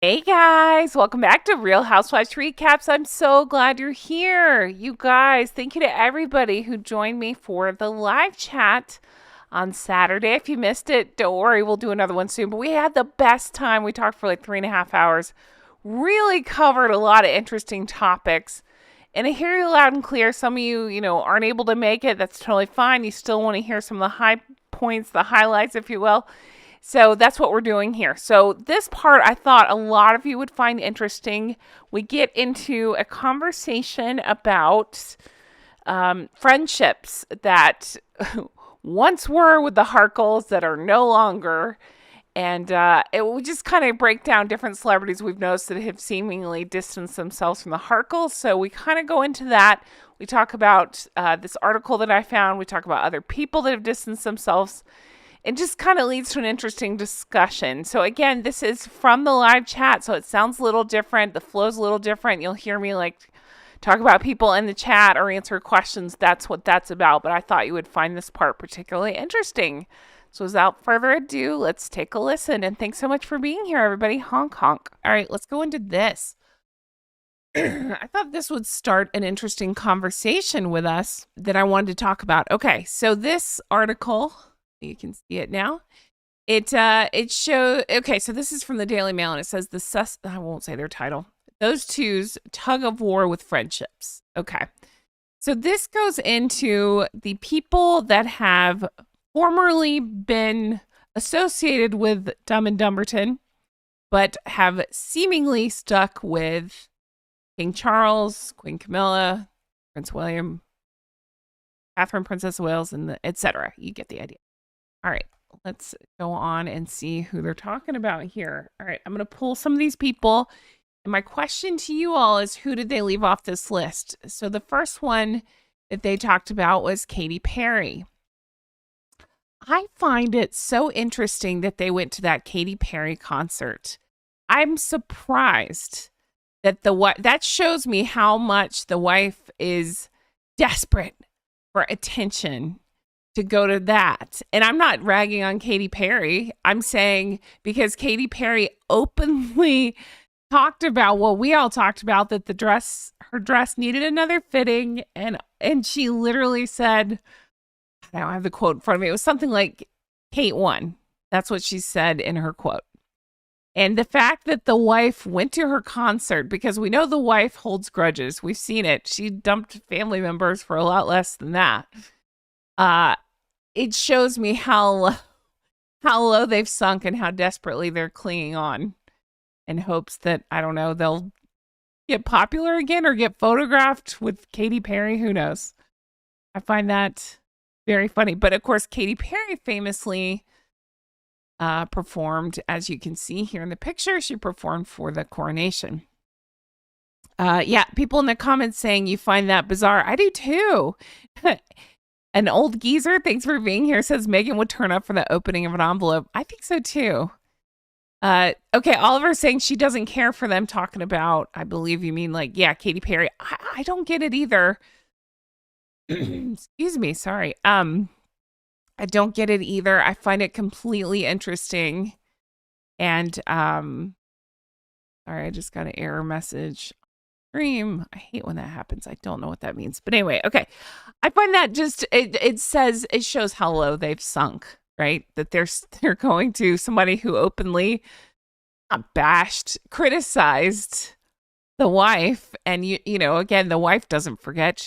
Hey guys, welcome back to Real Housewives Recaps. I'm so glad you're here. You guys, thank you to everybody who joined me for the live chat on Saturday. If you missed it, don't worry, we'll do another one soon. But we had the best time. We talked for like 3.5 hours, really covered a lot of interesting topics. And I hear you loud and clear. Some of you, aren't able to make it. That's totally fine. You still want to hear some of the high points, the highlights, if you will. So that's what we're doing here. So this part I thought a lot of you would find interesting. We get into a conversation about friendships that once were with the Harkles that are no longer. And it will just kind of break down different celebrities we've noticed that have seemingly distanced themselves from the Harkles. So we kind of go into that. We talk about this article that I found. We talk about other people that have distanced themselves. It just kind of leads to an interesting discussion. So again, this is from the live chat, so it sounds a little different. The flow's a little different. You'll hear me talk about people in the chat or answer questions. That's what that's about. But I thought you would find this part particularly interesting. So without further ado, let's take a listen. And thanks so much for being here, everybody. Honk, honk. All right, let's go into this. I thought this would start an interesting conversation with us that I wanted to talk about. Okay, so this article, you can see it now. It shows. Okay, so this is from the Daily Mail, and it says I won't say their title. Those two's tug of war with friendships. Okay, so this goes into the people that have formerly been associated with Dumb and Dumberton, but have seemingly stuck with King Charles, Queen Camilla, Prince William, Catherine, Princess of Wales, and etc. You get the idea. All right, let's go on and see who they're talking about here. All right, I'm going to pull some of these people. And my question to you all is, who did they leave off this list? So the first one that they talked about was Katy Perry. I find it so interesting that they went to that Katy Perry concert. I'm surprised that that shows me how much the wife is desperate for attention to go to that. And I'm not ragging on Katy Perry. I'm saying because Katy Perry openly talked about what we all talked about, that her dress needed another fitting, and she literally said, I don't have the quote in front of me. It was something like Kate won. That's what she said in her quote. And the fact that the wife went to her concert, because we know the wife holds grudges. We've seen it. She dumped family members for a lot less than that. It shows me how low they've sunk and how desperately they're clinging on in hopes that, I don't know, they'll get popular again or get photographed with Katy Perry. Who knows? I find that very funny. But of course, Katy Perry famously performed, as you can see here in the picture, she performed for the coronation. Yeah, people in the comments saying you find that bizarre. I do too. An old geezer, thanks for being here, says Meghan would turn up for the opening of an envelope. I think so too. Okay, Oliver saying she doesn't care for them talking about, I believe you mean Katy Perry. I don't get it either. Excuse me, sorry. I don't get it either. I find it completely interesting. And sorry, I just got an error message. Stream. I hate when that happens. I don't know what that means. But anyway, okay. I find that just it shows how low they've sunk, right? That they're going to somebody who openly bashed, criticized the wife, and you know, again, the wife doesn't forget.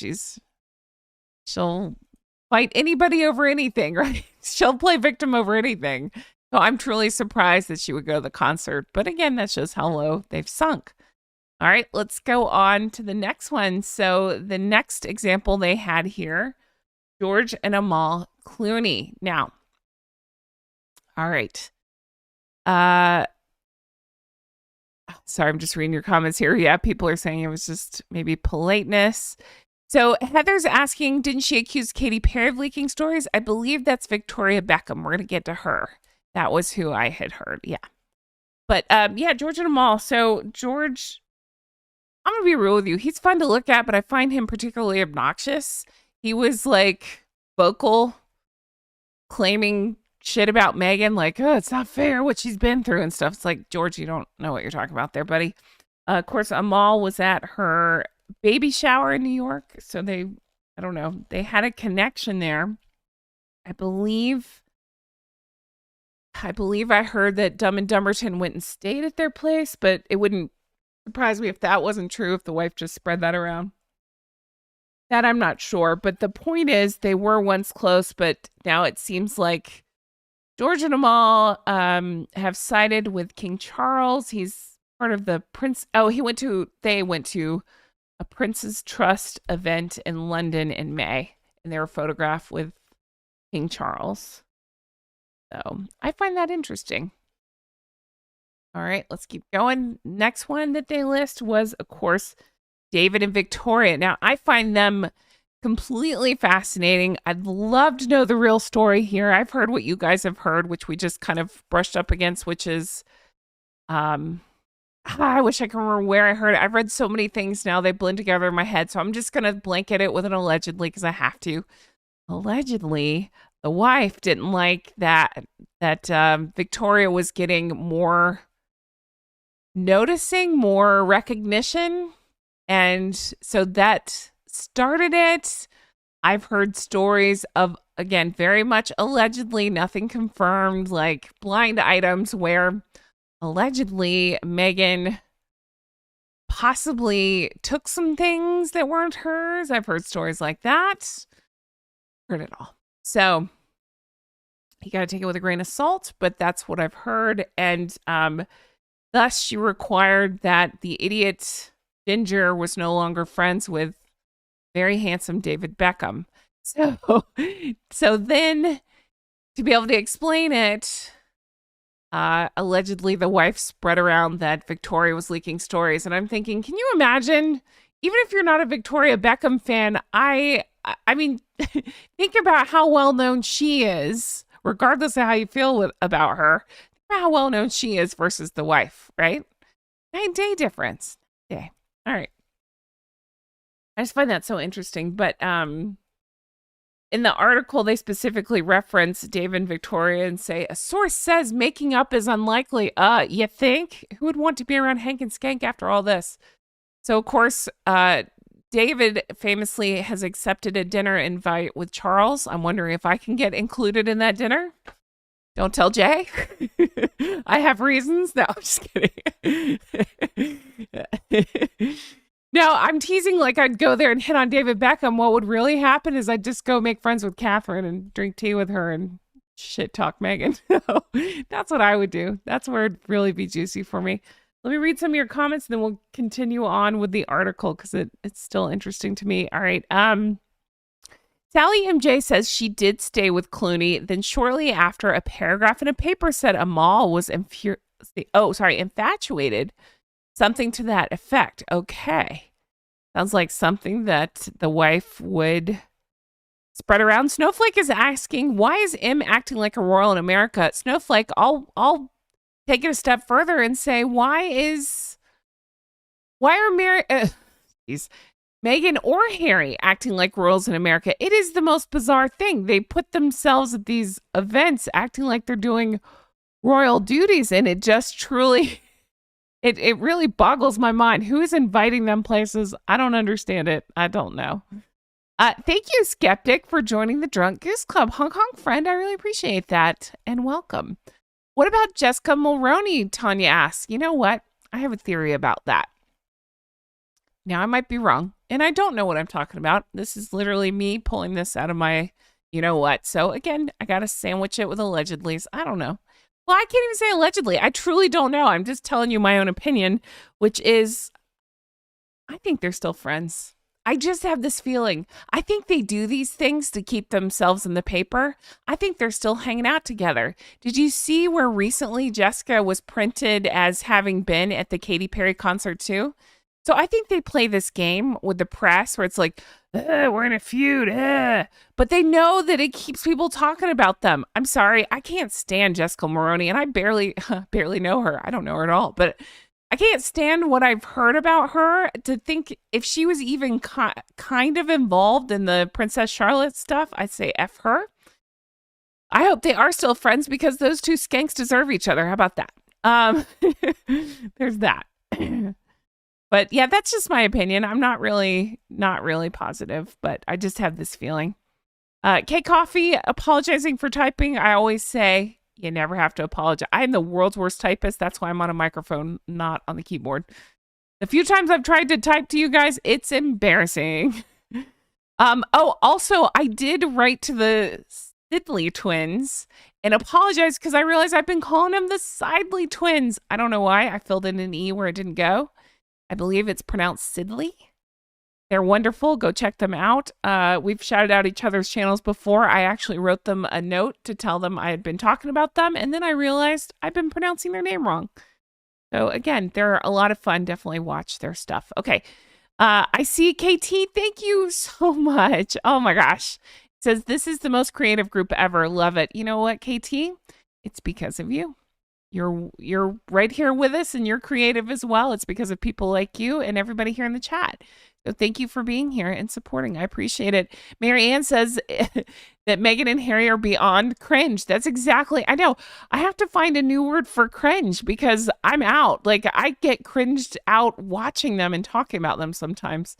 She'll fight anybody over anything, right? She'll play victim over anything. So I'm truly surprised that she would go to the concert. But again, that shows how low they've sunk. All right, let's go on to the next one. So the next example they had here, George and Amal Clooney. Now, all right. Sorry, I'm just reading your comments here. Yeah, people are saying it was just maybe politeness. So Heather's asking, didn't she accuse Katy Perry of leaking stories? I believe that's Victoria Beckham. We're going to get to her. That was who I had heard. Yeah. But yeah, George and Amal. So George, I'm going to be real with you. He's fun to look at, but I find him particularly obnoxious. He was vocal, claiming shit about Meghan, like, oh, it's not fair what she's been through and stuff. It's like, George, you don't know what you're talking about there, buddy. Of course, Amal was at her baby shower in New York. So I don't know, they had a connection there. I believe I heard that Dumb and Dumberton went and stayed at their place, but it wouldn't surprise me if that wasn't true, if the wife just spread that around. That I'm not sure. But the point is, they were once close, but now it seems like George and Amal have sided with King Charles. He's part of the Prince. Oh, they went to a Prince's Trust event in London in May, and they were photographed with King Charles. So I find that interesting. All right, let's keep going. Next one that they list was, of course, David and Victoria. Now, I find them completely fascinating. I'd love to know the real story here. I've heard what you guys have heard, which we just kind of brushed up against, which is, I wish I could remember where I heard it. I've read so many things now, they blend together in my head. So I'm just going to blanket it with an allegedly because I have to. Allegedly, the wife didn't like that Victoria was getting more noticing, more recognition. And so that started it. I've heard stories of, again, very much allegedly, nothing confirmed, like blind items where allegedly Meghan possibly took some things that weren't hers. I've heard stories like that. Heard it all. So you got to take it with a grain of salt, but that's what I've heard. And thus she required that the idiot Ginger was no longer friends with very handsome David Beckham. So then to be able to explain it, allegedly the wife spread around that Victoria was leaking stories. And I'm thinking, can you imagine, even if you're not a Victoria Beckham fan, I mean, think about how well known she is, regardless of how you feel about her. Think about how well known she is versus the wife, right? 9-day difference. Okay. All right. I just find that so interesting. But in the article, they specifically reference Dave and Victoria and say, a source says making up is unlikely. You think? Who would want to be around Hank and Skank after all this? So, of course, David famously has accepted a dinner invite with Charles. I'm wondering if I can get included in that dinner. Don't tell Jay. I have reasons. No, I'm just kidding. No, I'm teasing like I'd go there and hit on David Beckham. What would really happen is I'd just go make friends with Catherine and drink tea with her and shit talk Meghan. That's what I would do. That's where it'd really be juicy for me. Let me read some of your comments and then we'll continue on with the article because it's still interesting to me. All right. Sally MJ says she did stay with Clooney. Then shortly after, a paragraph in a paper said Amal was infatuated. Something to that effect. Okay. Sounds like something that the wife would spread around. Snowflake is asking, why is M acting like a royal in America? Snowflake, I'll take it a step further and say, why are Meghan or Harry acting like royals in America? It is the most bizarre thing. They put themselves at these events acting like they're doing royal duties, and it just truly... It really boggles my mind. Who is inviting them places? I don't understand it. I don't know. Thank you, Skeptic, for joining the Drunk Goose Club. Honk honk, friend. I really appreciate that. And welcome. What about Jessica Mulroney? Tanya asks. You know what? I have a theory about that. Now, I might be wrong, and I don't know what I'm talking about. This is literally me pulling this out of my you know what. So, again, I got to sandwich it with allegedly. I don't know. Well, I can't even say allegedly. I truly don't know. I'm just telling you my own opinion, which is, I think they're still friends. I just have this feeling. I think they do these things to keep themselves in the paper. I think they're still hanging out together. Did you see where recently Jessica was printed as having been at the Katy Perry concert too? So I think they play this game with the press where it's like, we're in a feud. But they know that it keeps people talking about them. I'm sorry. I can't stand Jessica Mulroney, and I barely know her. I don't know her at all. But I can't stand what I've heard about her. To think if she was even kind of involved in the Princess Charlotte stuff, I'd say F her. I hope they are still friends because those two skanks deserve each other. How about that? There's that. But yeah, that's just my opinion. I'm not really positive, but I just have this feeling. K Coffee apologizing for typing. I always say you never have to apologize. I'm the world's worst typist. That's why I'm on a microphone, not on the keyboard. The few times I've tried to type to you guys, it's embarrassing. Also, I did write to the Sidley twins and apologize because I realized I've been calling them the Sidley twins. I don't know why. I filled in an E where it didn't go. I believe it's pronounced Sidley. They're wonderful. Go check them out. We've shouted out each other's channels before. I actually wrote them a note to tell them I had been talking about them, and then I realized I've been pronouncing their name wrong. So again, they're a lot of fun. Definitely watch their stuff. Okay. I see KT. Thank you so much. Oh my gosh. It says, this is the most creative group ever. Love it. You know what, KT? It's because of you. You're right here with us and you're creative as well. It's because of people like you and everybody here in the chat. So thank you for being here and supporting. I appreciate it. Mary Ann says that Meghan and Harry are beyond cringe. That's exactly, I know. I have to find a new word for cringe because I'm out. Like I get cringed out watching them and talking about them sometimes.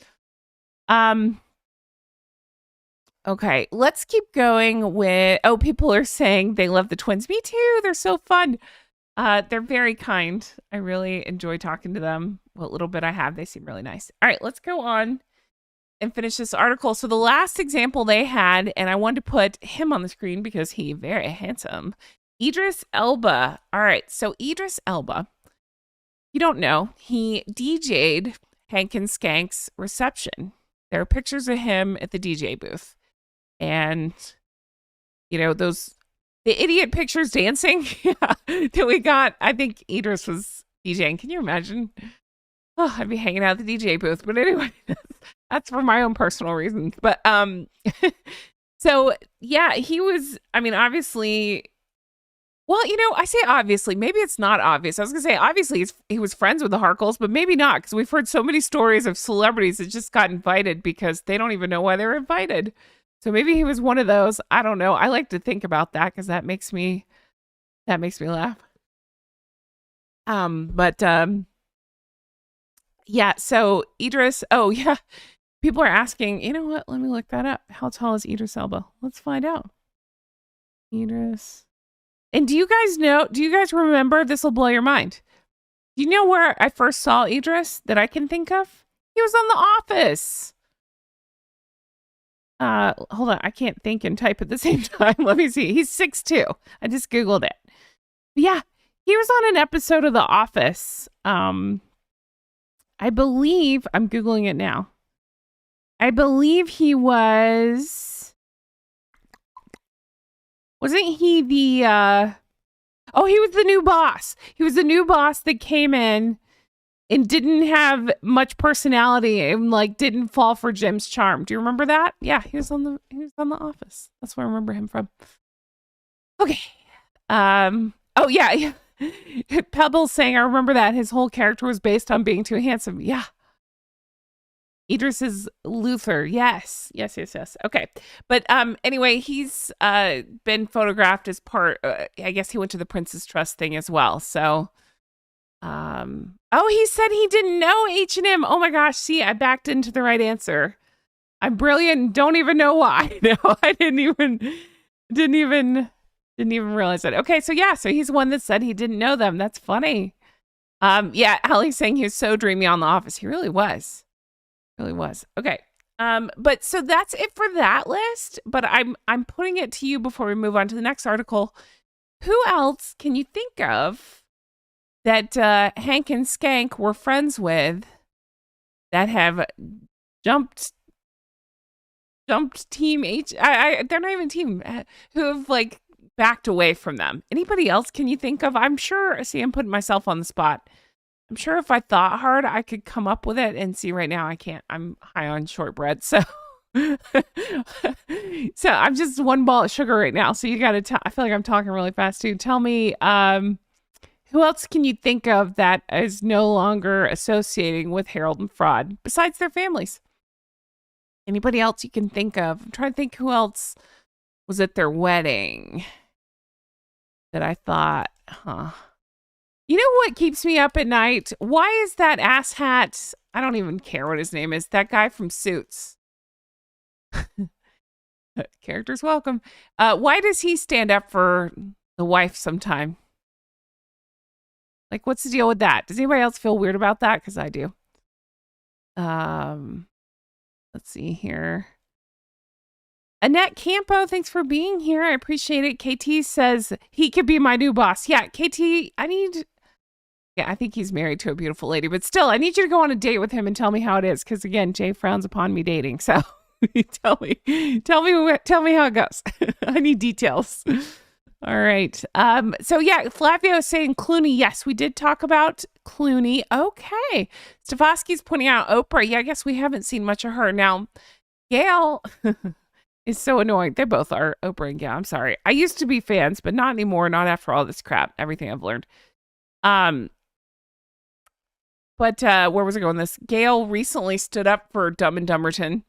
Okay, let's keep going with, people are saying they love the twins. Me too. They're so fun. They're very kind. I really enjoy talking to them. What little bit I have, they seem really nice. All right, let's go on and finish this article. So the last example they had, and I wanted to put him on the screen because he's very handsome. Idris Elba. All right, so Idris Elba, you don't know, he DJ'd Hank and Skank's reception. There are pictures of him at the DJ booth. And, you know, the idiot pictures dancing that we got. I think Idris was DJing. Can you imagine? Oh, I'd be hanging out at the DJ booth. But anyway, that's for my own personal reasons. But so yeah, he was, I mean, obviously, well, you know, I say obviously, maybe it's not obvious. I was gonna say obviously he was friends with the Harkles, but maybe not, because we've heard so many stories of celebrities that just got invited because they don't even know why they're invited. So maybe he was one of those. I don't know. I like to think about that because that makes me laugh. Yeah, so Idris, oh yeah. People are asking, you know what? Let me look that up. How tall is Idris Elba? Let's find out. Idris. And do you guys remember, this will blow your mind. Do you know where I first saw Idris that I can think of? He was on The Office. Hold on, I can't think and type at the same time. Let me see. He's 6'2". I just Googled it. But yeah, he was on an episode of The Office. I believe, I'm Googling it now. I believe he wasn't he the, he was the new boss. He was the new boss that came in and didn't have much personality and like didn't fall for Jim's charm. Do you remember that? Yeah, he was on The Office. That's where I remember him from. Okay. Oh yeah. Pebble's saying, I remember that his whole character was based on being too handsome. Yeah. Idris is Luther. Yes. Okay. But anyway, he's been photographed as part, I guess he went to the Prince's Trust thing as well. So he said he didn't know H&M. Oh my gosh, see, I backed into the right answer. I'm brilliant, don't even know why. No, I didn't even realize that. Okay, so yeah, so he's one that said he didn't know them. That's funny. Yeah, Allie's saying he was so dreamy on The Office. He really was. Okay. But so that's it for that list, but I'm putting it to you before we move on to the next article. Who else can you think of that Hank and Skank were friends with that have jumped Team H? They're not even team, who have like backed away from them. Anybody else can you think of? I'm sure, see, I'm putting myself on the spot. I'm sure if I thought hard, I could come up with it, and see, right now I can't. I'm high on shortbread, so so I'm just one ball of sugar right now. So you got to I feel like I'm talking really fast too. Tell me, who else can you think of that is no longer associating with Harold and Fraud besides their families? Anybody else you can think of? I'm trying to think who else was at their wedding. that I thought, huh. You know what keeps me up at night? Why is that asshat? I don't even care what his name is. That guy from Suits. Characters welcome. Why does he stand up for the wife sometime? Like, what's the deal with that? Does anybody else feel weird about that? Because I do. Let's see here. Annette Campo, thanks for being here. I appreciate it. KT says he could be my new boss. Yeah, KT, I think he's married to a beautiful lady, but still, I need you to go on a date with him and tell me how it is. Because again, Jay frowns upon me dating. So tell me how it goes. I need details. All right. So yeah, Flavio is saying Clooney. Yes, we did talk about Clooney. Okay. Stefosky's pointing out Oprah. Yeah, I guess we haven't seen much of her. Now, Gail is so annoying. They both are, Oprah and Gail. I'm sorry. I used to be fans, but not anymore. Not after all this crap. Everything I've learned. But where was I going with this? Gail recently stood up for Dumb and Dumberton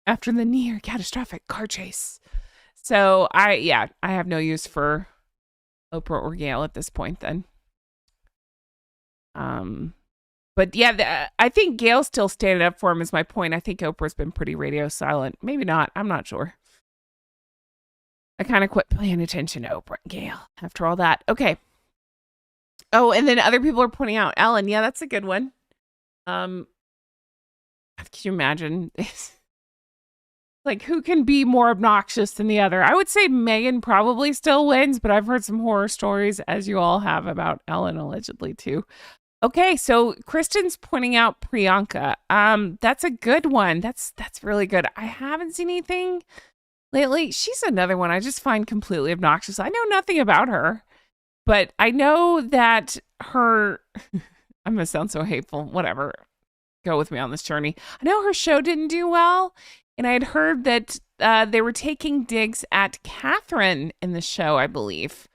after the near catastrophic car chase. So I have no use for Oprah or Gail at this point then. But yeah, I think Gail's still standing up for him is my point. I think Oprah's been pretty radio silent. Maybe not. I'm not sure. I kind of quit paying attention to Oprah and Gail after all that. Okay. Oh, and then other people are pointing out Ellen. Yeah, that's a good one. Can you imagine this? Like, who can be more obnoxious than the other? I would say Meghan probably still wins, but I've heard some horror stories, as you all have, about Ellen allegedly too. Okay, so Kristen's pointing out Priyanka. That's a good one. That's really good. I haven't seen anything lately. She's another one I just find completely obnoxious. I know nothing about her, but I know that her. I'm gonna sound so hateful. Whatever. Go with me on this journey. I know her show didn't do well. And I had heard that they were taking digs at Catherine in the show, I believe.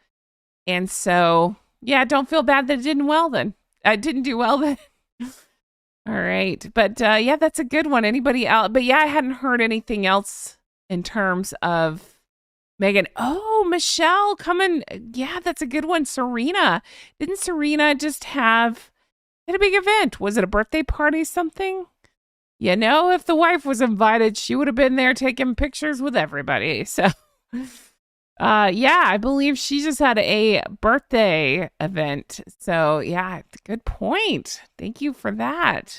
And so, yeah, don't feel bad that it didn't well then. I didn't do well then. All right. But yeah, that's a good one. Anybody else? But yeah, I hadn't heard anything else in terms of Meghan. Oh, Michelle coming. Yeah, that's a good one. Serena. Didn't Serena just had a big event? Was it a birthday party, something? You know, if the wife was invited, she would have been there taking pictures with everybody. So, yeah, I believe she just had a birthday event. So, yeah, good point. Thank you for that.